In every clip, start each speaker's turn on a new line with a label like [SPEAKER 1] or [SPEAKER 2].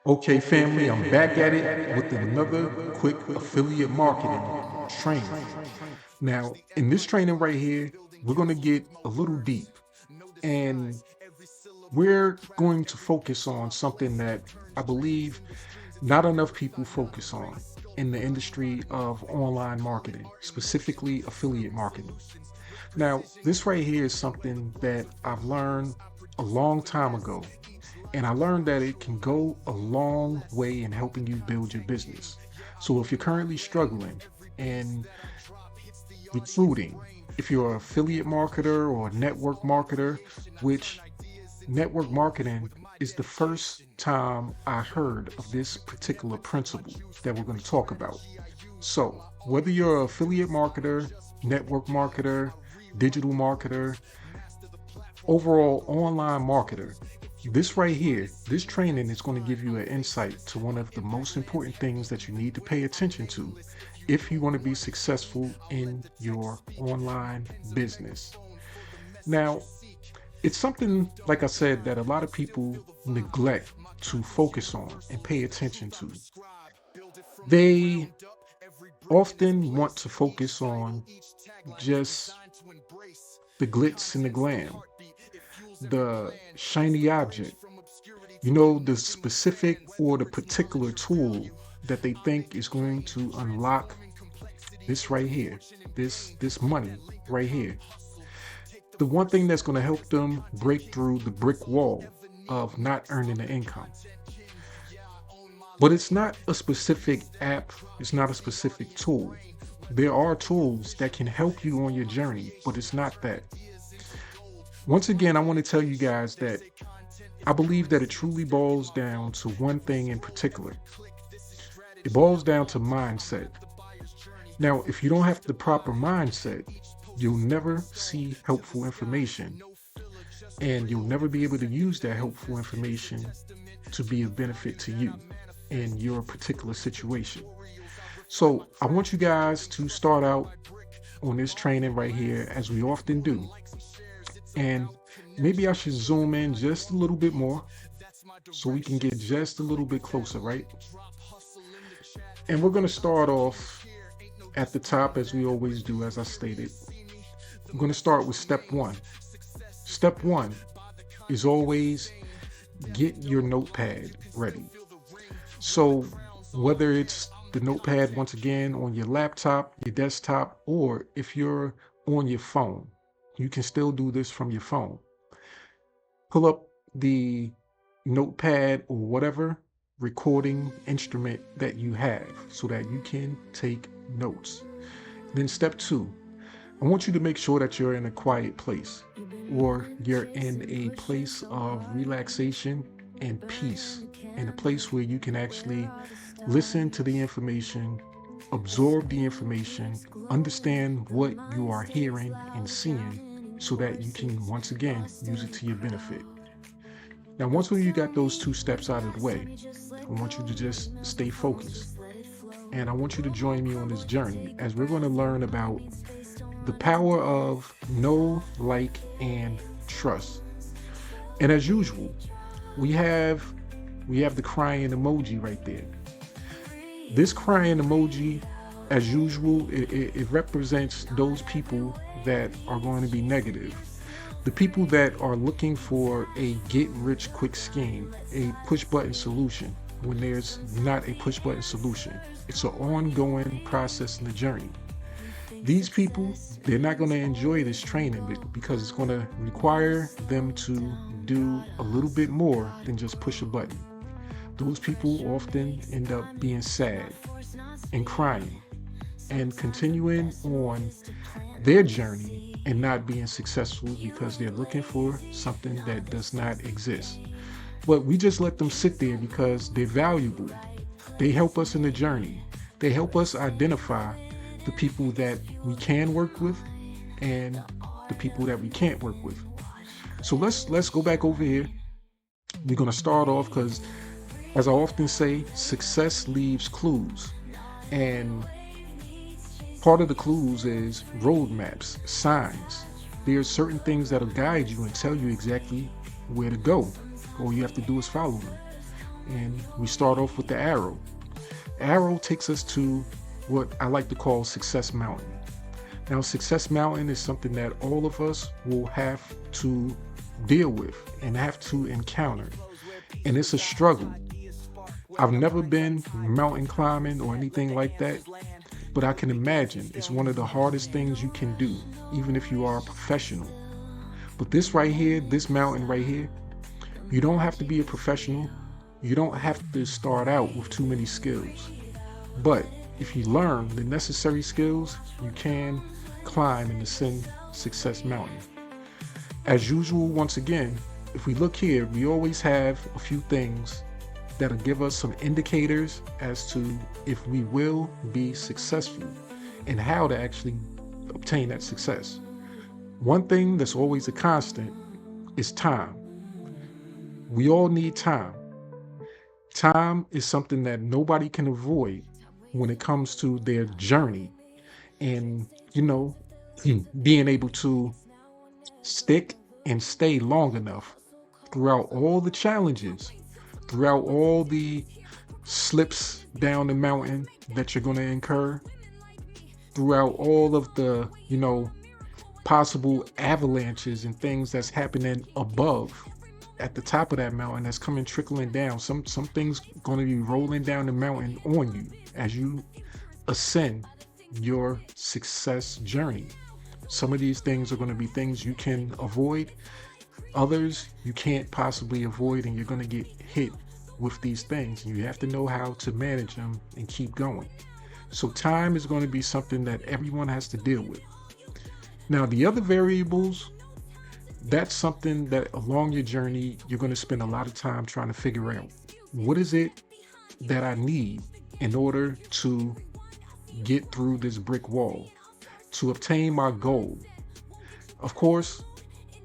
[SPEAKER 1] Okay, family, I'm back at it with another quick affiliate marketing training. Now, in this training right here, we're going to get a little deep and we're going to focus on something that I believe not enough people focus on in the industry of online marketing, specifically affiliate marketing. Now, this right here is something that I've learned a long time ago. And I learned that it can go a long way in helping you build your business. So if you're currently struggling in recruiting, if you're an affiliate marketer or a network marketer, which network marketing is the first time I heard of this particular principle that we're going to talk about. So whether you're an affiliate marketer, network marketer, digital marketer, overall online marketer, this right here, this training is going to give you an insight to one of the most important things that you need to pay attention to if you want to be successful in your online business. Now, it's something, like I said, that a lot of people neglect to focus on and pay attention to. They often want to focus on just the glitz and the glam, the shiny object, the specific or the particular tool that they think is going to unlock this right here, this money right here. The one thing that's going to help them break through the brick wall of not earning the income. But it's not a specific app, it's not a specific tool. There are tools that can help you on your journey, but it's not that. Once again, I want to tell you guys that I believe that it truly boils down to one thing in particular. It boils down to mindset. Now, if you don't have the proper mindset, you'll never see helpful information and you'll never be able to use that helpful information to be of benefit to you in your particular situation. So I want you guys to start out on this training right here, as we often do. And maybe I should zoom in just a little bit more so we can get just a little bit closer, right? And we're going to start off at the top, as we always do, as I stated. I'm going to start with step one. Step one is always get your notepad ready. So whether it's the notepad, once again, on your laptop, your desktop, or if you're on your phone, you can still do this from your phone. Pull up the notepad or whatever recording instrument that you have so that you can take notes. Then step two, I want you to make sure that you're in a quiet place or you're in a place of relaxation and peace, in a place where you can actually listen to the information, absorb the information, understand what you are hearing and seeing so that you can once again use it to your benefit. Now, once you got those two steps out of the way, I want you to just stay focused. And I want you to join me on this journey as we're going to learn about the power of know, like, and trust. And as usual, we have the crying emoji right there. This crying emoji, as usual, it represents those people that are going to be negative. The people that are looking for a get-rich-quick scheme, a push-button solution, when there's not a push-button solution. It's an ongoing process in the journey. These people, they're not going to enjoy this training because it's going to require them to do a little bit more than just push a button. Those people often end up being sad and crying and continuing on their journey and not being successful because they're looking for something that does not exist. But we just let them sit there because they're valuable. They help us in the journey. They help us identify the people that we can work with and the people that we can't work with. So let's go back over here. We're going to start off because, as I often say, success leaves clues. And part of the clues is roadmaps, signs. There's certain things that'll guide you and tell you exactly where to go. All you have to do is follow them. And we start off with the arrow. Arrow takes us to what I like to call Success Mountain. Now, Success Mountain is something that all of us will have to deal with and have to encounter. And it's a struggle. I've never been mountain climbing or anything like that, but I can imagine it's one of the hardest things you can do, even if you are a professional. But this right here, this mountain right here, you don't have to be a professional. You don't have to start out with too many skills. But if you learn the necessary skills, you can climb and ascend Success Mountain. As usual, once again, if we look here, we always have a few things that'll give us some indicators as to if we will be successful and how to actually obtain that success. One thing that's always a constant is time. We all need time. Time is something that nobody can avoid when it comes to their journey and, being able to stick and stay long enough throughout all the challenges, throughout all the slips down the mountain that you're going to incur, throughout all of the, possible avalanches and things that's happening above at the top of that mountain that's coming trickling down. Some things going to be rolling down the mountain on you as you ascend your success journey. Some of these things are going to be things you can avoid. Others you can't possibly avoid, and you're going to get hit with these things. You have to know how to manage them and keep going. So time is going to be something that everyone has to deal with. Now, the other variables, that's something that along your journey, you're going to spend a lot of time trying to figure out. What is it that I need in order to get through this brick wall, to obtain my goal? Of course,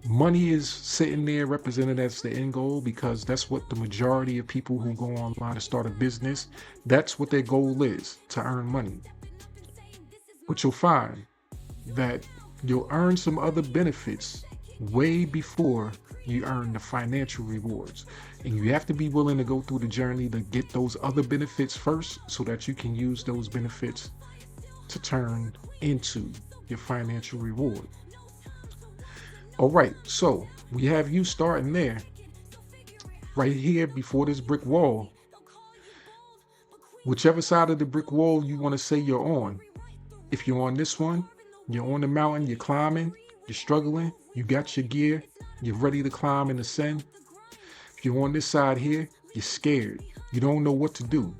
[SPEAKER 1] money is sitting there represented as the end goal because that's what the majority of people who go online to start a business, that's what their goal is, to earn money. But you'll find that you'll earn some other benefits way before you earn the financial rewards. And you have to be willing to go through the journey to get those other benefits first so that you can use those benefits to turn into your financial reward. All right, so we have you starting there, right here before this brick wall. Whichever side of the brick wall you want to say you're on. If you're on this one, you're on the mountain, you're climbing, you're struggling, you got your gear, you're ready to climb and ascend. If you're on this side here, you're scared. You don't know what to do.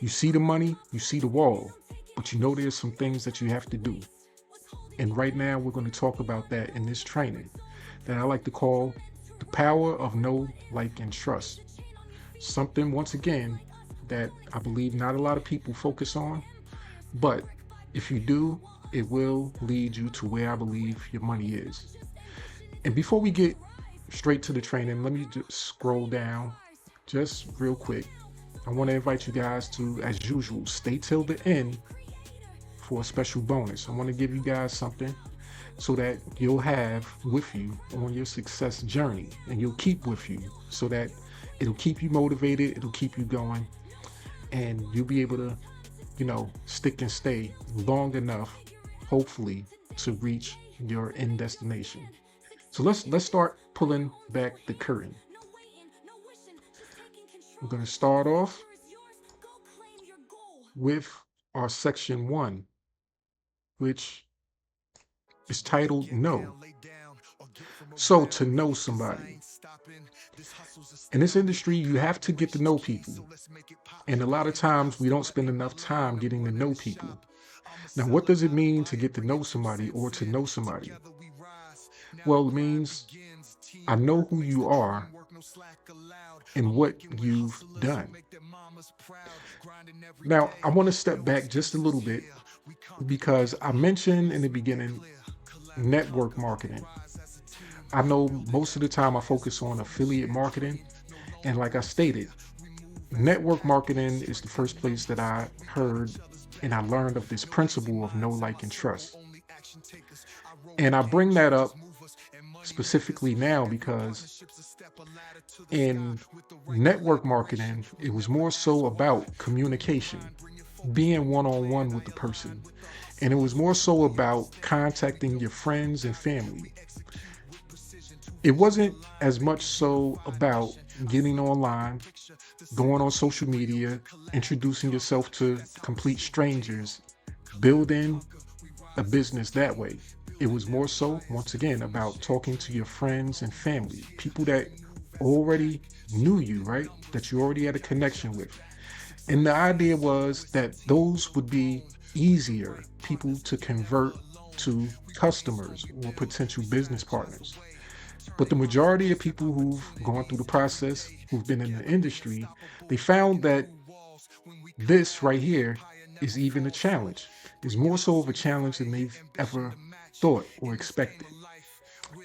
[SPEAKER 1] You see the money, you see the wall, but you know there's some things that you have to do. And right now we're going to talk about that in this training that I like to call the power of know, like, and trust. Something, once again, that I believe not a lot of people focus on, but if you do, it will lead you to where I believe your money is. And before we get straight to the training, let me just scroll down just real quick. I want to invite you guys to, as usual, stay till the end for a special bonus. I want to give you guys something so that you'll have with you on your success journey, and you'll keep with you so that it'll keep you motivated, it'll keep you going, and you'll be able to, stick and stay long enough, hopefully, to reach your end destination. So let's start pulling back the curtain. We're going to start off with our section 1, which is titled Know. So to know somebody. In this industry, you have to get to know people. And a lot of times we don't spend enough time getting to know people. Now, what does it mean to get to know somebody or to know somebody? Well, it means I know who you are and what you've done. Now, I want to step back just a little bit because I mentioned in the beginning network marketing. I know most of the time I focus on affiliate marketing, and like I stated, network marketing is the first place that I heard and I learned of this principle of know, like, and trust. And I bring that up specifically now because In network marketing, it was more so about communication, being one-on-one with the person. And it was more so about contacting your friends and family. It wasn't as much so about getting online, going on social media, introducing yourself to complete strangers, building a business that way. It was more so, once again, about talking to your friends and family, people that already knew you, right? That you already had a connection with. And the idea was that those would be easier people to convert to customers or potential business partners. But the majority of people who've gone through the process, who've been in the industry, they found that this right here is even a challenge. It's more so of a challenge than they've ever thought or expected.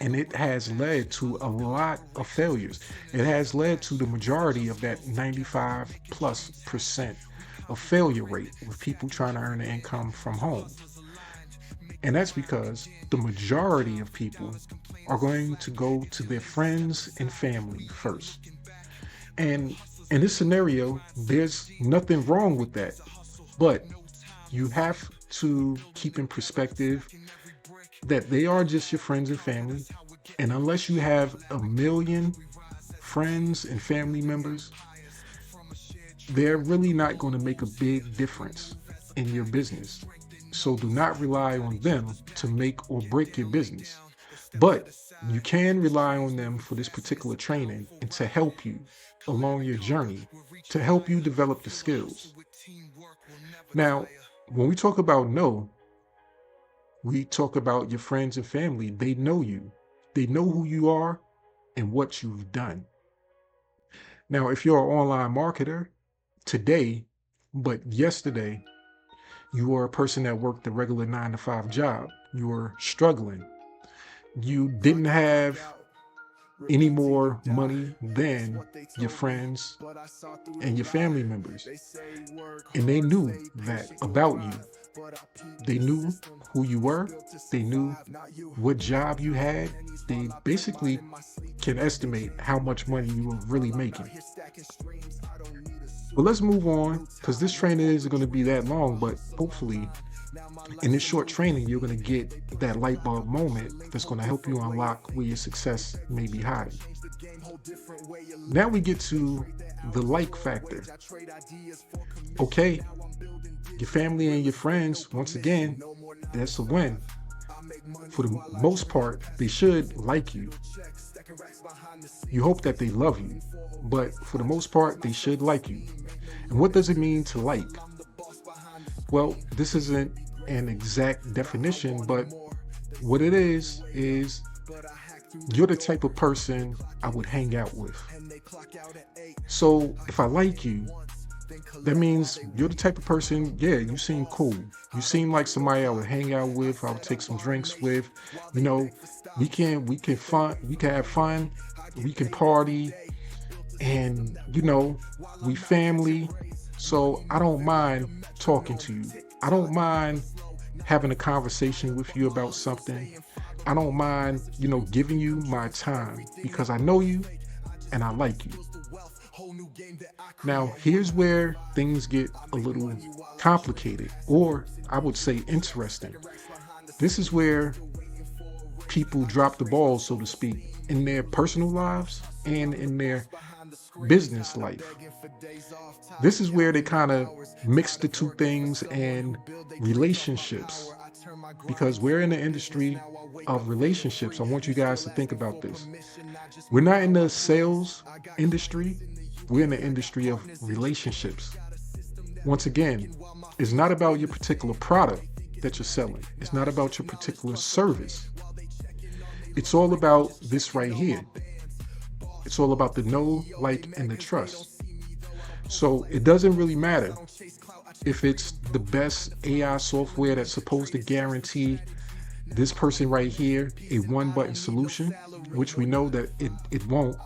[SPEAKER 1] And it has led to a lot of failures. It has led to the majority of that 95+% of failure rate with people trying to earn an income from home. And that's because the majority of people are going to go to their friends and family first. And in this scenario, there's nothing wrong with that. But you have to keep in perspective that they are just your friends and family. And unless you have a million friends and family members, they're really not going to make a big difference in your business. So do not rely on them to make or break your business. But you can rely on them for this particular training and to help you along your journey, to help you develop the skills. Now, when we talk about no, we talk about your friends and family. They know you. They know who you are and what you've done. Now, if you're an online marketer today, but yesterday, you were a person that worked a regular 9 to 5 job, you were struggling, you didn't have any more money than your friends and your family members. And they knew that about you. They knew who you were. They knew what job you had. They basically can estimate how much money you were really making. But let's move on, because this training isn't going to be that long, but hopefully in this short training, you're going to get that light bulb moment that's going to help you unlock where your success may be hiding. Now we get to the like factor. Okay, your family and your friends, once again, that's a win. For the most part, they should like you. You hope that they love you, but for the most part, they should like you. And what does it mean to like? Well, this isn't an exact definition, but what it is you're the type of person I would hang out with. So if I like you, that means you're the type of person, yeah, you seem cool. You seem like somebody I would hang out with, I would take some drinks with. You know, we can have fun, we can party, and you know, we family. So I don't mind talking to you. I don't mind having a conversation with you about something. I don't mind, you know, giving you my time because I know you and I like you. Now, here's where things get a little complicated, or I would say interesting. This is where people drop the ball, so to speak, in their personal lives and in their business life. This is where they kind of mix the two things and relationships, because we're in the industry of relationships. I want you guys to think about this. We're not in the sales industry. We're in the industry of relationships. Once again, it's not about your particular product that you're selling. It's not about your particular service. It's all about this right here. It's all about the know, like, and the trust. So it doesn't really matter if it's the best AI software that's supposed to guarantee this person right here a one-button solution, which we know that it won't,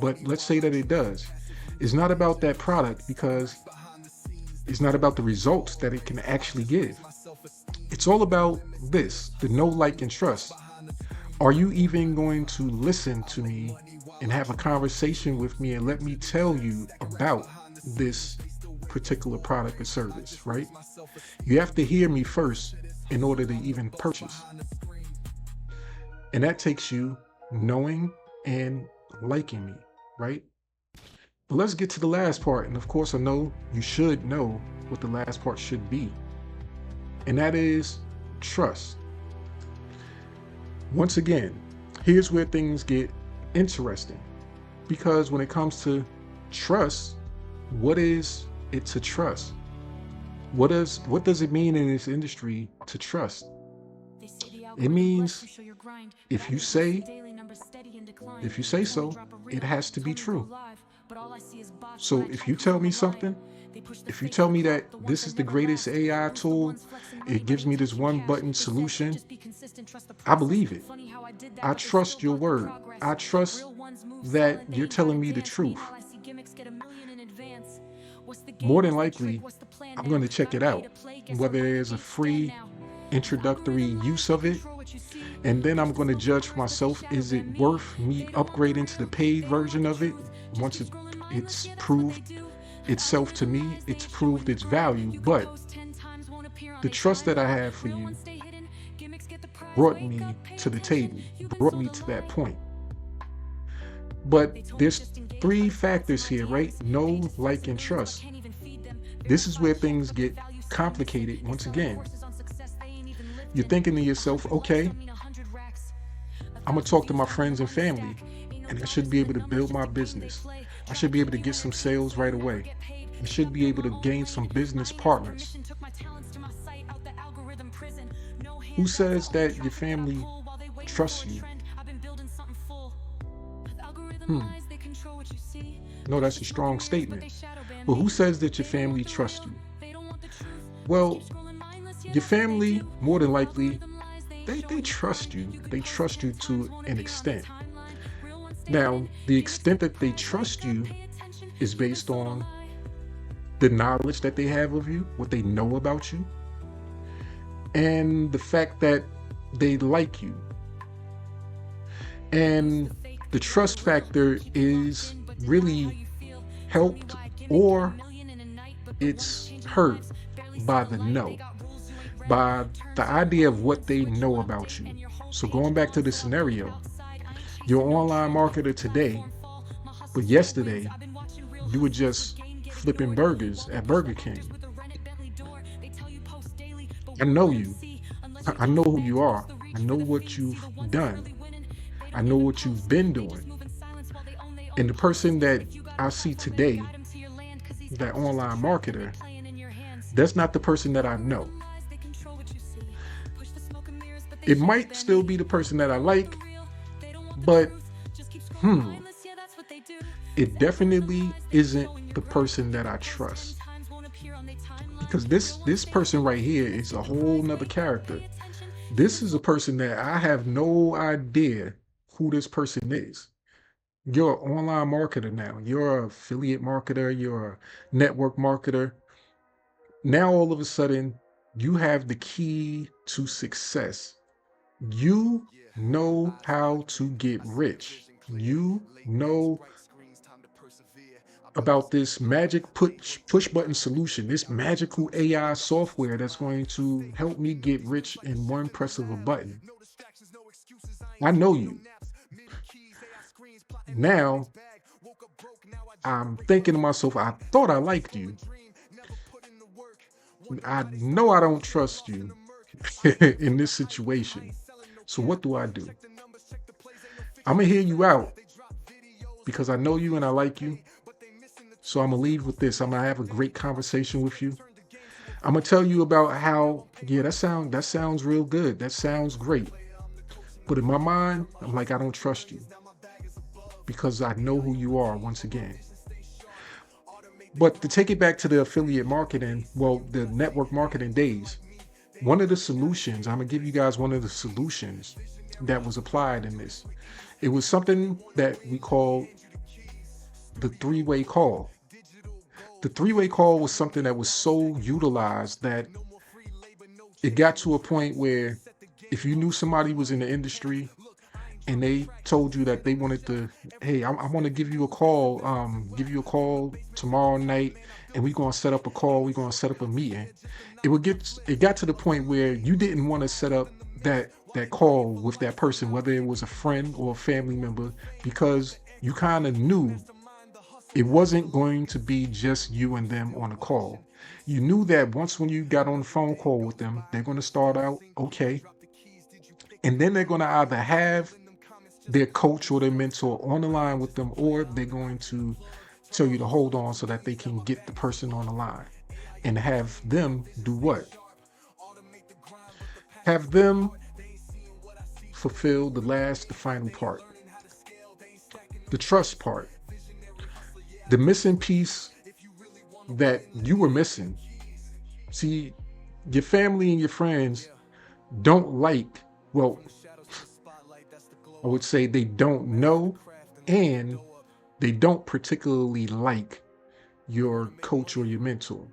[SPEAKER 1] but let's say that it does. It's not about that product because it's not about the results that it can actually give. It's all about this, the know, like, and trust. Are you even going to listen to me and have a conversation with me and let me tell you about this particular product or service, right? You have to hear me first in order to even purchase. And that takes you knowing and liking me, right? But let's get to the last part. And of course, I know you should know what the last part should be. And that is trust. Once again, here's where things get interesting. Because when it comes to trust, what is it to trust? What does it mean in this industry to trust? It means if you say so, it has to be true. So if you tell me something, if you tell me that this is the greatest AI tool, it gives me this one button solution, I believe it. I trust your word. I trust that you're telling me the truth. More than likely, I'm going to check it out, whether there's a free introductory use of it, and then I'm going to judge for myself, is it worth me upgrading to the paid version of it once it's proved itself to me, it's proved its value. But the trust that I have for you brought me to the table, brought me to that point. But there's three factors here, right? Know, like, and trust. This is where things get complicated once again. You're thinking to yourself, okay, I'm gonna talk to my friends and family, and I should be able to build my business. I should be able to get some sales right away. I should be able to gain some business partners. Who says that your family trusts you? No, that's a strong statement. But who says that your family trusts you? Well, your family, more than likely, they trust you. They trust you to an extent. Now, the extent that they trust you is based on the knowledge that they have of you, what they know about you, and the fact that they like you. And the trust factor is really helped or it's hurt by the know, by the idea of what they know about you. So going back to the scenario, you're an online marketer today, but yesterday you were just flipping burgers at Burger King. I know you. I know who you are. I know what you've done. I know what you've been doing. And the person that I see today, that online marketer, that's not the person that I know. It might still be the person that I like, but it definitely isn't the person that I trust. Because this person right here is a whole nother character. This is a person that I have no idea who this person is. You're an online marketer now. You're an affiliate marketer. You're a network marketer. Now, all of a sudden, you have the key to success. You know how to get rich. You know about this magic push button solution, this magical AI software that's going to help me get rich in one press of a button. I know you. Now, I'm thinking to myself, I thought I liked you. I know I don't trust you in this situation. So what do? I'm gonna hear you out because I know you and I like you. So I'm gonna leave with this. I'm gonna have a great conversation with you. I'm gonna tell you about how, yeah, that sounds real good. That sounds great. But in my mind, I'm like, I don't trust you because I know who you are once again. But to take it back to the affiliate marketing, well, the network marketing days, one of the solutions, I'm gonna give you guys one of the solutions that was applied in this. It was something that we call the three-way call. The three-way call was something that was so utilized that it got to a point where if you knew somebody was in the industry and they told you that they wanted to, hey, I want to give you a call tomorrow night, and we're gonna set up a call, we're gonna set up a meeting. It got to the point where you didn't want to set up that call with that person, whether it was a friend or a family member, because you kind of knew it wasn't going to be just you and them on a call. You knew that once when you got on the phone call with them, they're going to start out okay, and then they're going to either have their coach or their mentor on the line with them, or they're going to tell you to hold on so that they can get the person on the line and have them do what? Have them fulfill the final part, the trust part, the missing piece that you were missing. See, your family and your friends don't like, well, I would say they don't know, and they don't particularly like your coach or your mentor.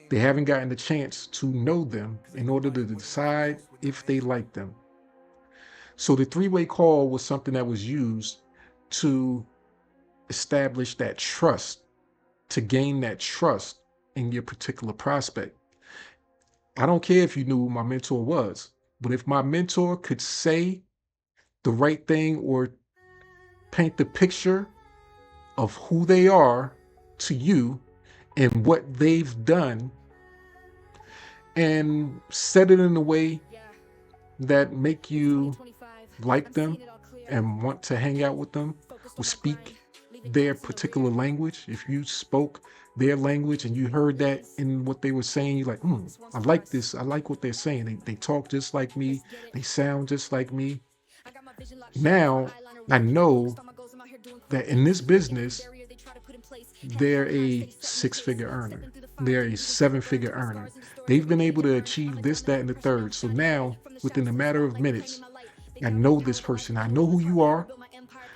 [SPEAKER 1] They haven't gotten the chance to know them in order to decide if they like them. So the three-way call was something that was used to establish that trust, to gain that trust in your particular prospect. I don't care if you knew who my mentor was, but if my mentor could say the right thing or paint the picture of who they are to you and what they've done, and set it in a way that make you like them and want to hang out with them or speak their particular language. If you spoke their language and you heard that in what they were saying, you're like, I like this. I like what they're saying. They talk just like me. They sound just like me. Now I know that in this business, they're a six-figure earner. They're a seven-figure earner. They've been able to achieve this, that, and the third. So now, within a matter of minutes, I know this person. I know who you are.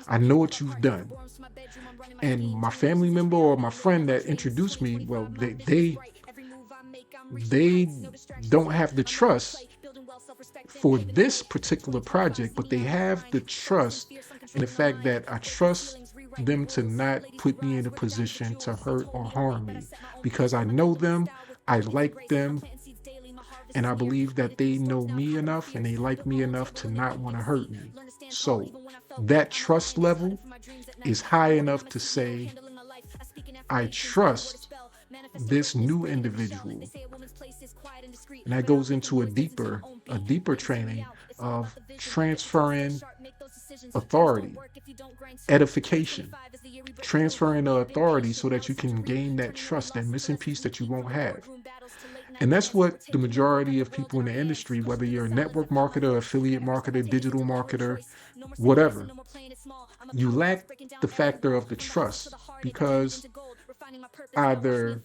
[SPEAKER 1] I know what you've done. And my family member or my friend that introduced me, well, they don't have the trust for this particular project, but they have the trust in the fact that I trust them to not put me in a position to hurt or harm me, because I know them, I like them, and I believe that they know me enough and they like me enough to not want to hurt me. So that trust level is high enough to say, I trust this new individual. And that goes into a deeper training of transferring authority, edification, transferring the authority so that you can gain that trust, that missing piece that you won't have. And that's what the majority of people in the industry, whether you're a network marketer, affiliate marketer, digital marketer, whatever, you lack the factor of the trust, because either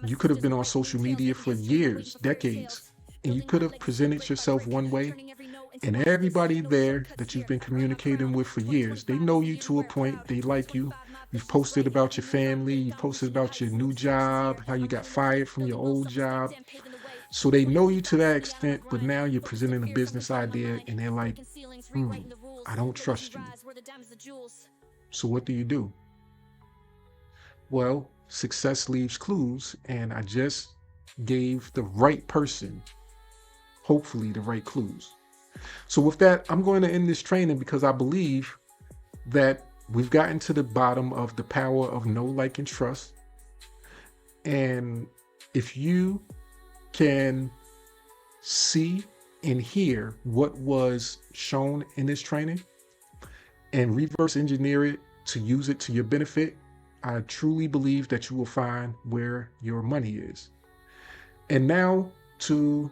[SPEAKER 1] you could have been on social media for years, decades, and you could have presented yourself one way, and everybody there that you've been communicating with for years, they know you to a point, they like you. You've posted about your family, you've posted about your new job, how you got fired from your old job. So they know you to that extent, but now you're presenting a business idea and they're like, I don't trust you. So what do? Well, success leaves clues, and I just gave the right person, hopefully, the right clues. So with that, I'm going to end this training because I believe that we've gotten to the bottom of the power of know, like, and trust. And if you can see and hear what was shown in this training and reverse engineer it to use it to your benefit, I truly believe that you will find where your money is. And now to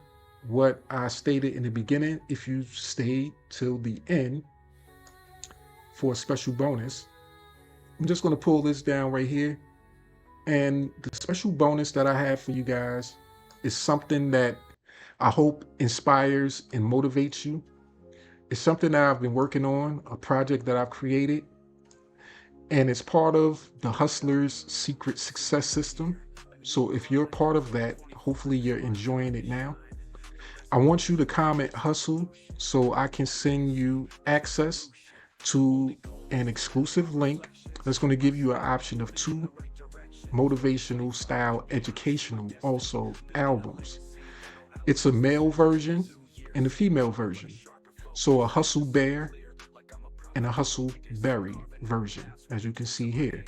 [SPEAKER 1] what I stated in the beginning, if you stay till the end for a special bonus, I'm just going to pull this down right here. And the special bonus that I have for you guys is something that I hope inspires and motivates you. It's something that I've been working on, a project that I've created, and it's part of the Hustler's Secret Success System. So if you're part of that, hopefully you're enjoying it now. I want you to comment hustle so I can send you access to an exclusive link that's going to give you an option of 2 motivational style educational also albums. It's a male version and a female version. So a hustle bear and a hustle berry version, as you can see here.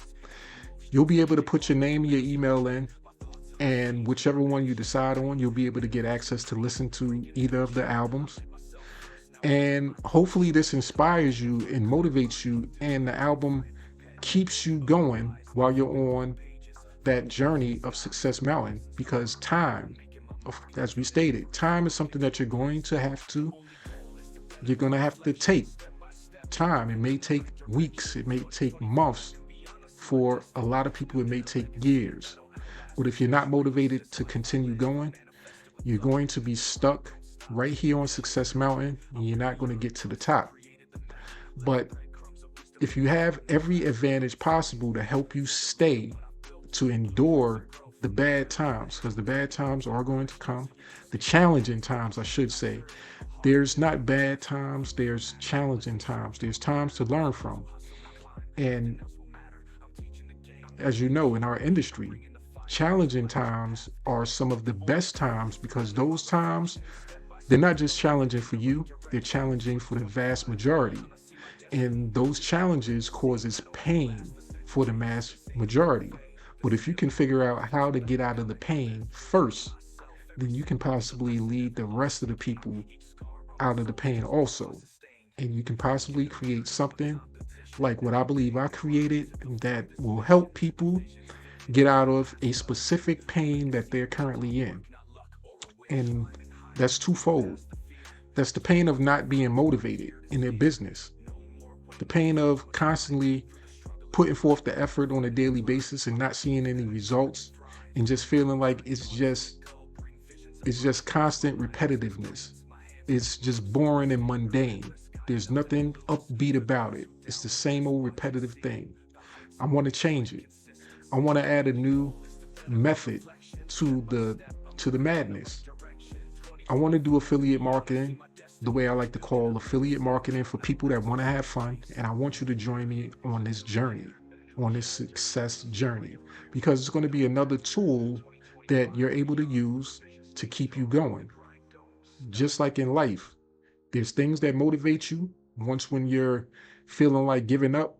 [SPEAKER 1] You'll be able to put your name and your email in, and whichever one you decide on, you'll be able to get access to listen to either of the albums. And hopefully this inspires you and motivates you, and the album keeps you going while you're on that journey of Success Mountain, because time, as we stated, time is something that you're going to have to take time. It may take weeks, it may take months. For a lot of people, it may take years. But if you're not motivated to continue going, you're going to be stuck right here on Success Mountain, and you're not going to get to the top. But if you have every advantage possible to help you stay, to endure the bad times, because the bad times are going to come, the challenging times, I should say. There's not bad times, there's challenging times. There's times to learn from. And as you know, in our industry, challenging times are some of the best times, because those times, they're not just challenging for you, they're challenging for the vast majority. And those challenges causes pain for the mass majority. But if you can figure out how to get out of the pain first, then you can possibly lead the rest of the people out of the pain also. And you can possibly create something like what I believe I created that will help people get out of a specific pain that they're currently in. And that's twofold. That's the pain of not being motivated in their business, the pain of constantly putting forth the effort on a daily basis and not seeing any results, and just feeling like it's just constant repetitiveness. It's just boring and mundane. There's nothing upbeat about it. It's the same old repetitive thing. I want to change it. I want to add a new method to the madness. I want to do affiliate marketing the way I like to call affiliate marketing for people that want to have fun. And I want you to join me on this journey, on this success journey, because it's going to be another tool that you're able to use to keep you going. Just like in life, there's things that motivate you when you're feeling like giving up.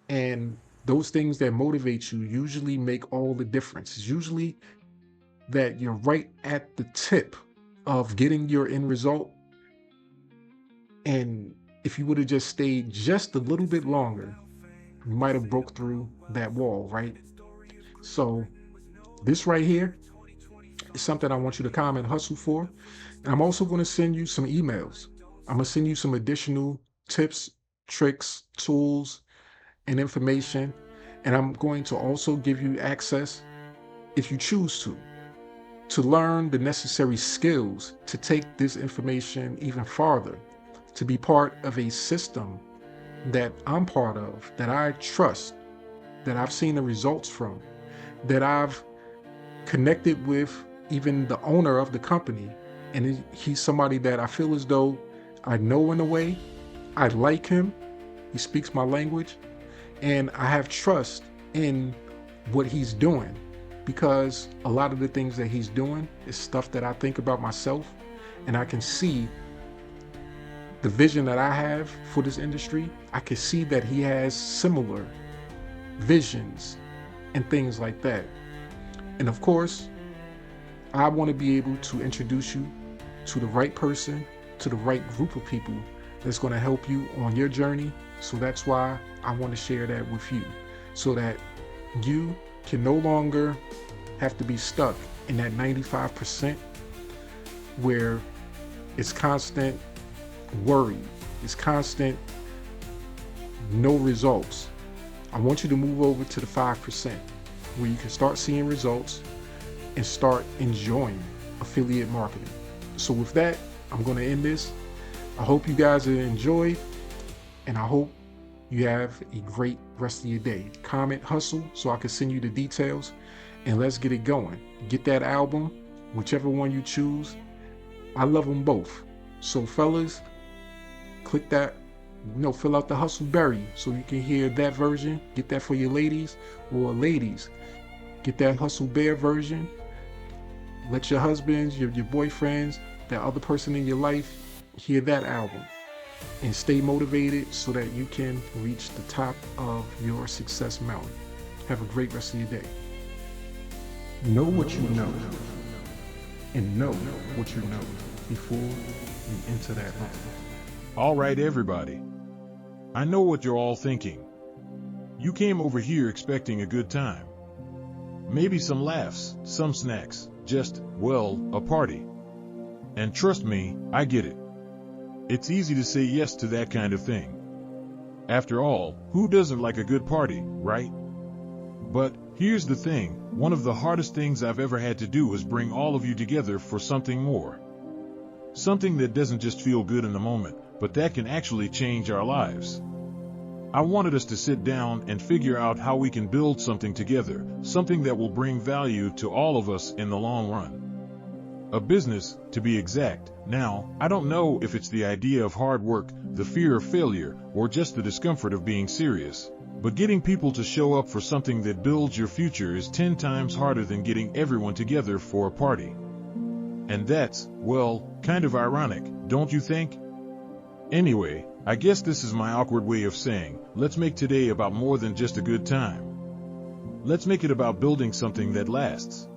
[SPEAKER 1] And those things that motivate you usually make all the difference. It's usually that you're right at the tip of getting your end result. And if you would have just stayed just a little bit longer, you might have broke through that wall, right? So this right here is something I want you to comment hustle for. And I'm also going to send you some emails. I'm going to send you some additional tips, tricks, tools, and information. And I'm going to also give you access, if you choose to learn the necessary skills to take this information even farther, to be part of a system that I'm part of, that I trust, that I've seen the results from, that I've connected with even the owner of the company. And he's somebody that I feel as though I know in a way. I like him. He speaks my language. And I have trust in what he's doing, because a lot of the things that he's doing is stuff that I think about myself, and I can see the vision that I have for this industry. I can see that he has similar visions and things like that. And of course, I want to be able to introduce you to the right person, to the right group of people that's going to help you on your journey. So that's why I want to share that with you, so that you can no longer have to be stuck in that 95% where it's constant worry, it's constant no results. I want you to move over to the 5% where you can start seeing results and start enjoying affiliate marketing. So with that, I'm going to end this. I hope you guys enjoyed, and I hope you have a great rest of your day. Comment hustle so I can send you the details, and let's get it going. Get that album, whichever one you choose, I love them both. So fellas, click that, fill out the Hustle Berry so you can hear that version. Get that for your ladies, or ladies, get that Hustle Bear version. Let your husbands, your boyfriends, that other person in your life hear that album. And stay motivated so that you can reach the top of your success mountain. Have a great rest of your day. Know what you know, and know what you know before you enter that room.
[SPEAKER 2] All right, everybody. I know what you're all thinking. You came over here expecting a good time. Maybe some laughs, some snacks, just, well, a party. And trust me, I get it. It's easy to say yes to that kind of thing. After all, who doesn't like a good party, right? But here's the thing, one of the hardest things I've ever had to do is bring all of you together for something more. Something that doesn't just feel good in the moment, but that can actually change our lives. I wanted us to sit down and figure out how we can build something together, something that will bring value to all of us in the long run. A business, to be exact. Now, I don't know if it's the idea of hard work, the fear of failure, or just the discomfort of being serious. But getting people to show up for something that builds your future is 10 times harder than getting everyone together for a party. And that's, well, kind of ironic, don't you think? Anyway, I guess this is my awkward way of saying, let's make today about more than just a good time. Let's make it about building something that lasts.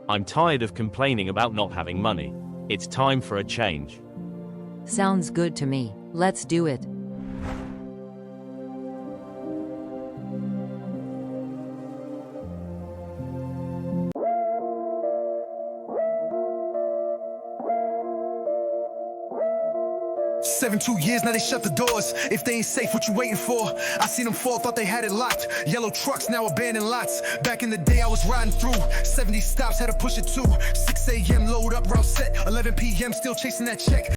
[SPEAKER 3] I'm tired of complaining about not having money. It's time for a change.
[SPEAKER 4] Sounds good to me. Let's do it.
[SPEAKER 5] Seven, 2 years, now they shut the doors. If they ain't safe, what you waiting for? I seen them fall, thought they had it locked. Yellow trucks, now abandoned lots. Back in the day, I was riding through 70 stops, had to push it to 6 a.m. load up, route set. 11 p.m. still chasing that check.